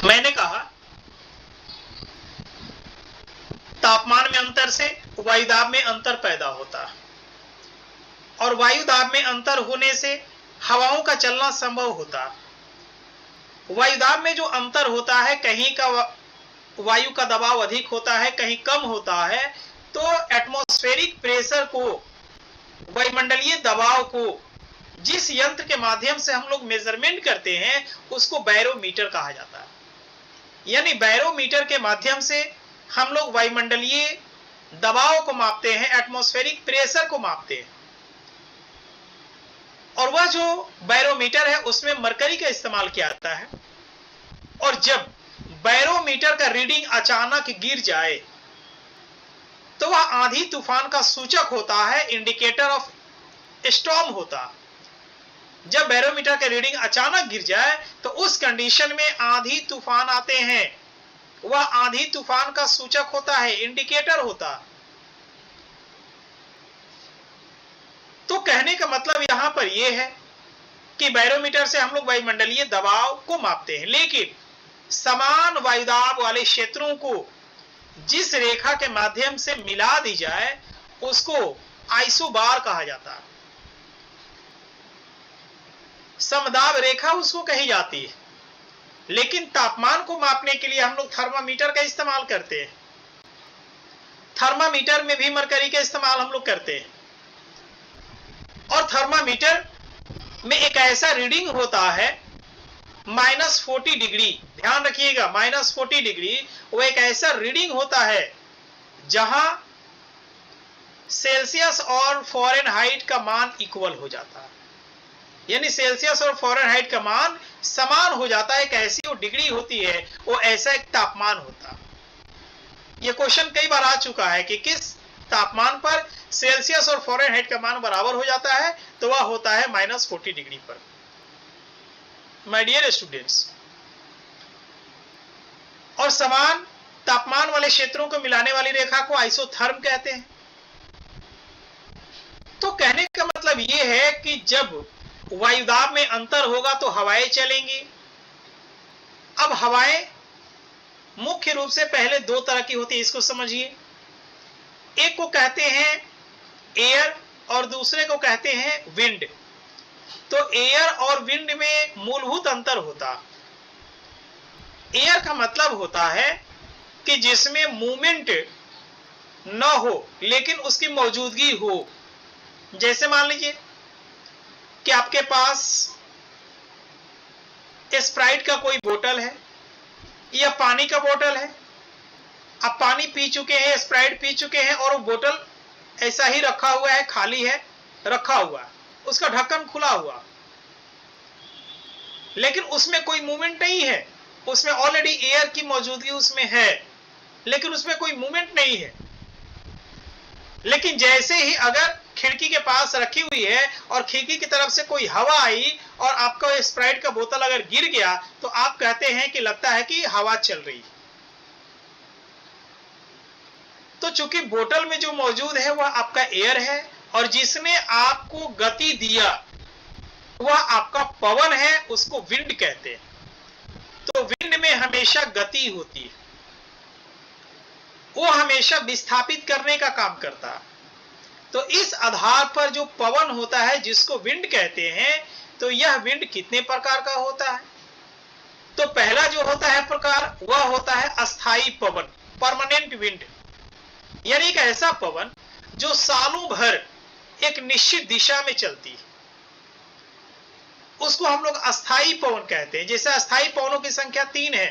मैंने कहा तापमान में अंतर से वायुदाब में अंतर पैदा होता है और वायुदाब में अंतर होने से हवाओं का चलना संभव होता है। वायुदाब में जो अंतर होता है, कहीं का वायु का दबाव अधिक होता है, कहीं कम होता है, तो एटमॉस्फेरिक प्रेशर को, वायुमंडलीय दबाव को जिस यंत्र के माध्यम से हम लोग मेजरमेंट करते हैं उसको बैरोमीटर कहा जाता है। यानी बैरोमीटर के माध्यम से हम लोग वायुमंडलीय दबाव को मापते हैं, एटमॉस्फेरिक प्रेशर को मापते हैं। और वह जो बैरोमीटर है उसमें मरकरी का इस्तेमाल किया जाता है। और जब बैरोमीटर का रीडिंग अचानक गिर जाए तो वह आंधी तूफान का सूचक होता है, इंडिकेटर ऑफ स्टॉर्म होता है। जब बैरोमीटर का रीडिंग अचानक गिर जाए तो उस कंडीशन में आंधी तूफान आते हैं, वह आंधी तूफान का सूचक होता है, इंडिकेटर होता है। तो कहने का मतलब यहां पर यह है कि बैरोमीटर से हम लोग वायुमंडलीय दबाव को मापते हैं, लेकिन समान वायुदाब वाले क्षेत्रों को जिस रेखा के माध्यम से मिला दी जाए उसको आइसोबार कहा जाता है। समदाब रेखा उसको कही जाती है। लेकिन तापमान को मापने के लिए हम लोग थर्मामीटर का इस्तेमाल करते हैं। थर्मामीटर में भी मरकरी का इस्तेमाल हम लोग करते हैं। और थर्मामीटर में एक ऐसा रीडिंग होता है -40 डिग्री, ध्यान रखिएगा, -40 डिग्री वो एक ऐसा रीडिंग होता है जहां सेल्सियस और फ़ारेनहाइट का मान इक्वल हो जाता है। यानी सेल्सियस और फ़ारेनहाइट का मान समान हो जाता है। एक ऐसी वो डिग्री होती है, वो ऐसा एक तापमान होता है। यह क्वेश्चन कई बार आ चुका है कि किस तापमान पर सेल्सियस और फ़ारेनहाइट का मान बराबर हो जाता है, तो वह होता है -40 डिग्री पर। माय डियर स्टूडेंट्स, और समान तापमान वाले क्षेत्रों को मिलाने वाली रेखा को आइसोथर्म कहते हैं। तो कहने का मतलब यह है कि जब वायुदाब में अंतर होगा तो हवाएं चलेंगी। अब हवाएं मुख्य रूप से पहले दो तरह की होती है, इसको समझिए। एक को कहते हैं एयर और दूसरे को कहते हैं विंड। तो एयर और विंड में मूलभूत अंतर होता। एयर का मतलब होता है कि जिसमें मूवमेंट न हो लेकिन उसकी मौजूदगी हो। जैसे मान लीजिए कि आपके पास स्प्राइट का कोई बोतल है या पानी का बोतल है, आप पानी पी चुके हैं, स्प्राइट पी चुके हैं और वो बोतल ऐसा ही रखा हुआ है, खाली है, रखा हुआ, उसका ढक्कन खुला हुआ, लेकिन उसमें कोई मूवमेंट नहीं है। उसमें ऑलरेडी एयर की मौजूदगी उसमें है, लेकिन उसमें कोई मूवमेंट नहीं है। लेकिन जैसे ही अगर खिड़की के पास रखी हुई है और खिड़की की तरफ से कोई हवा आई और आपका स्प्राइट का बोतल अगर गिर गया तो आप कहते हैं कि लगता है कि हवा चल रही। तो चूंकि बोतल में जो मौजूद है वह आपका एयर है और जिसने आपको गति दिया वह आपका पवन है, उसको विंड कहते हैं। तो विंड में हमेशा गति होती है, वो हमेशा विस्थापित करने का काम करता है। तो इस आधार पर जो पवन होता है जिसको विंड कहते हैं, तो यह विंड कितने प्रकार का होता है? तो पहला जो होता है प्रकार वह होता है अस्थाई पवन, परमानेंट विंड। यानी एक ऐसा पवन जो सालों भर एक निश्चित दिशा में चलती है, उसको हम लोग अस्थाई पवन कहते हैं। जैसे अस्थाई पवनों की संख्या 3 है,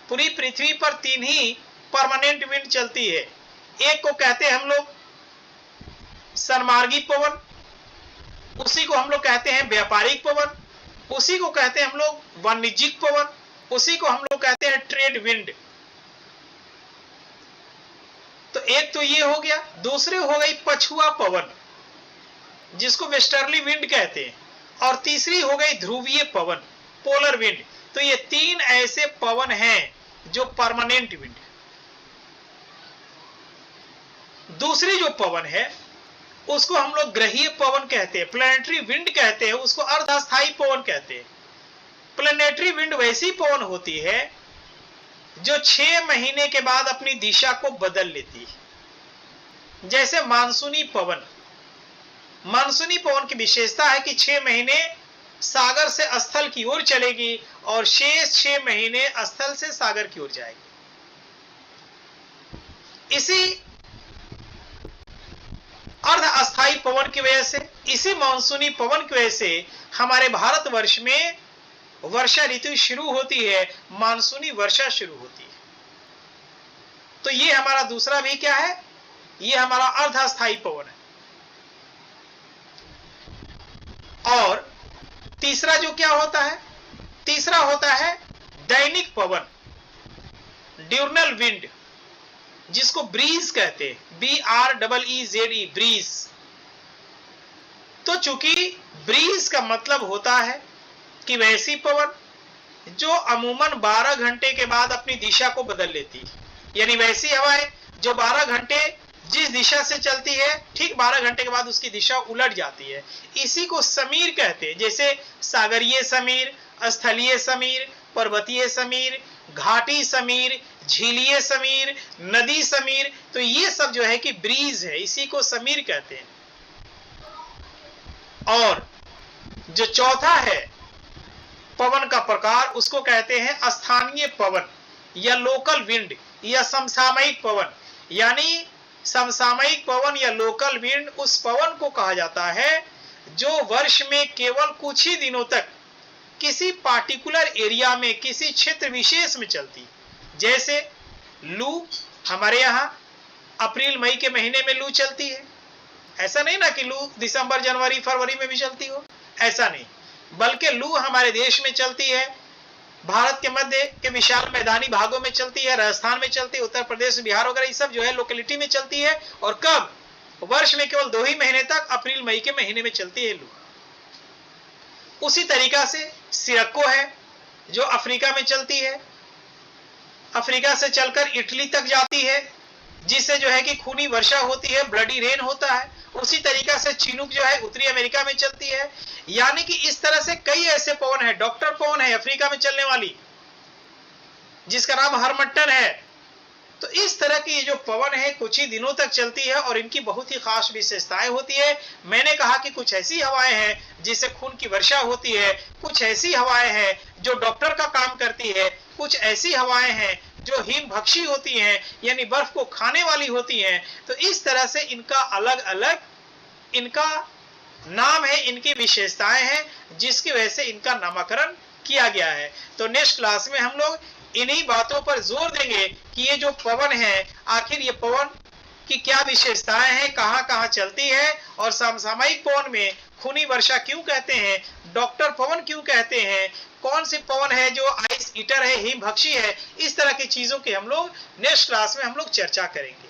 पूरी पृथ्वी पर 3 ही परमानेंट विंड चलती है। एक को कहते हैं हम लोग सनमार्गी पवन, उसी को हम लोग कहते हैं व्यापारिक पवन, उसी को कहते हैं हम लोग वाणिज्यिक पवन, उसी को हम लोग कहते हैं ट्रेड विंड। तो एक तो ये हो गया। दूसरे हो गई पछुआ पवन जिसको वेस्टर्ली विंड कहते हैं, और तीसरी हो गई ध्रुवीय पवन, पोलर विंड। तो ये 3 ऐसे पवन हैं जो परमानेंट विंड। दूसरी जो पवन है उसको हम लोग ग्रहीय पवन कहते हैं, प्लैनेटरी विंड कहते हैं, उसको अर्धस्थायी पवन कहते हैं। प्लैनेटरी विंड वैसी पवन होती है जो 6 महीने के बाद अपनी दिशा को बदल लेती है। जैसे मानसूनी पवन, मानसूनी पवन की विशेषता है कि 6 महीने सागर से स्थल की ओर चलेगी और शेष 6 महीने स्थल से सागर की ओर जाएगी। इसी अर्ध अस्थायी पवन की वजह से, इसी मानसूनी पवन की वजह से हमारे भारतवर्ष में वर्षा ऋतु शुरू होती है, मानसूनी वर्षा शुरू होती है। तो ये हमारा दूसरा भी क्या है, ये हमारा अर्ध अस्थायी पवन है। और तीसरा जो क्या होता है, तीसरा होता है दैनिक पवन, ड्यूरनल विंड, जिसको ब्रीज कहते हैं, BREEZE, ब्रीज। तो चूंकि ब्रीज का मतलब होता है कि वैसी पवन जो अमूमन 12 घंटे के बाद अपनी दिशा को बदल लेती है, यानी वैसी हवाएं जो 12 घंटे जिस दिशा से चलती है, ठीक 12 घंटे के बाद उसकी दिशा उलट जाती है, इसी को समीर कहते हैं। जैसे सागरीय समीर, स्थलीय समीर, पर्वतीय समीर, घाटी समीर, झीलीय समीर, नदी समीर, तो ये सब जो है कि ब्रीज है, इसी को समीर कहते हैं। और जो चौथा है पवन का प्रकार, उसको कहते हैं स्थानीय पवन या लोकल विंड या समसामयिक पवन। यानी समसामयिक पवन या लोकल विंड उस पवन को कहा जाता है जो वर्ष में केवल कुछ ही दिनों तक किसी पार्टिकुलर एरिया में, किसी क्षेत्र विशेष में चलती। जैसे लू, हमारे यहां अप्रैल मई के महीने में लू चलती है। ऐसा नहीं ना कि लू दिसंबर जनवरी फरवरी में भी चलती हो, ऐसा नहीं, बल्कि लू हमारे देश में चलती है, भारत के मध्य के विशाल मैदानी भागों में चलती है, राजस्थान में चलती है, उत्तर प्रदेश, बिहार वगैरह ये सब जो है लोकेलिटी में चलती है। और कब, वर्ष में केवल 2 ही महीने तक, अप्रैल मई के महीने में चलती है लू। उसी तरीका से सिरक्को है जो अफ्रीका में चलती है, अफ्रीका से चलकर इटली तक जाती है, जिससे जो है कि खूनी वर्षा होती है, ब्लडी रेन होता है। उसी तरीका से चिनूक जो है उत्तरी अमेरिका में चलती है। यानी कि इस तरह से कई ऐसे पवन है, डॉक्टर पवन है अफ्रीका में चलने वाली, जिसका नाम हरमट्टन है। तो इस तरह की ये जो पवन है कुछ ही दिनों तक चलती है और इनकी बहुत ही खास विशेषताएं होती है। मैंने कहा कि कुछ ऐसी हवाएं हैं जिससे खून की वर्षा होती है, कुछ ऐसी हवाएं हैं जो डॉक्टर का काम करती है, कुछ ऐसी हवाएं हैं जो हिमभक्षी होती हैं, यानी बर्फ को खाने वाली होती हैं। तो इस तरह से इनका अलग अलग इनका नाम है, इनकी विशेषताएं हैं, जिसकी वजह से इनका नामकरण किया गया है। तो नेक्स्ट क्लास में हम लोग इन्हीं बातों पर जोर देंगे कि ये जो पवन है, आखिर ये पवन की क्या विशेषताएं हैं, कहां कहां चलती है, और समसामयिक पवन में खूनी वर्षा क्यों कहते हैं, डॉक्टर पवन क्यों कहते हैं, कौन सी पवन है जो आइस ईटर है, हिमभक्षी है। इस तरह की चीजों की हम लोग नेक्स्ट क्लास में हम लोग चर्चा करेंगे।